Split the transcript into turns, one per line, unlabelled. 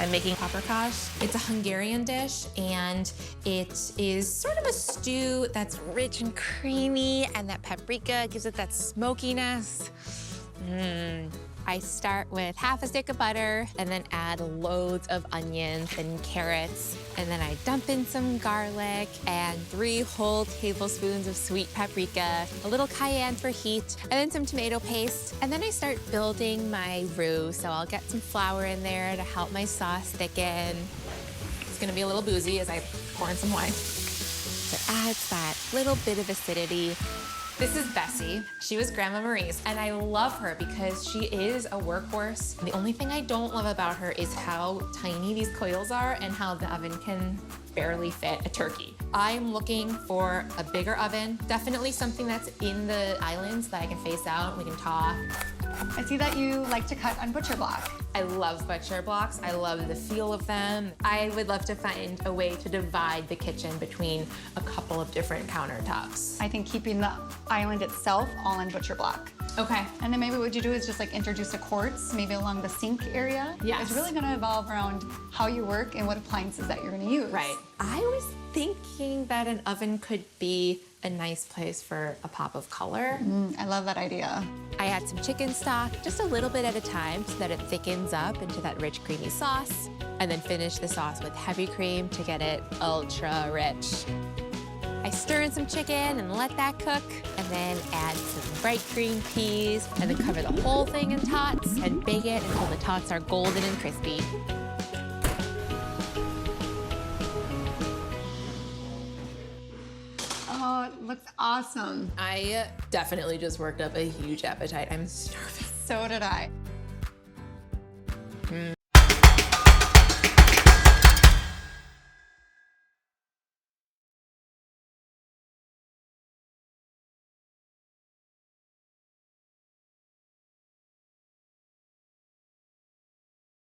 I'm making paprikash. It's a Hungarian dish, and it is sort of a stew that's rich and creamy, and that paprika gives it that smokiness. I start with half a stick of butter and then add loads of onions and carrots. And then I dump in some garlic and 3 whole tablespoons of sweet paprika, a little cayenne for heat, and then some tomato paste. And then I start building my roux. So I'll get some flour in there to help my sauce thicken. It's gonna be a little boozy as I pour in some wine. So it adds that little bit of acidity. This is Bessie. She was Grandma Marie's, and I love her because she is a workhorse. The only thing I don't love about her is how tiny these coils are and how the oven can barely fit a turkey. I'm looking for a bigger oven, definitely something that's in the islands that I can face out, we can talk.
I see that you like to cut on butcher block.
I love butcher blocks. I love the feel of them. I would love to find a way to divide the kitchen between a couple of different countertops.
I think keeping the island itself all on butcher block.
Okay.
And then maybe what you do is just like introduce a quartz, maybe along the sink area.
Yes.
It's really gonna evolve around how you work and what appliances that you're gonna use.
Right. I was thinking that an oven could be a nice place for a pop of color.
I love that idea.
I add some chicken stock, just a little bit at a time so that it thickens up into that rich, creamy sauce, and then finish the sauce with heavy cream to get it ultra rich. I stir in some chicken and let that cook, and then add some bright green peas, and then cover the whole thing in tots and bake it until the tots are golden and crispy.
Oh, it looks awesome.
I definitely just worked up a huge appetite. I'm starving.
So did I.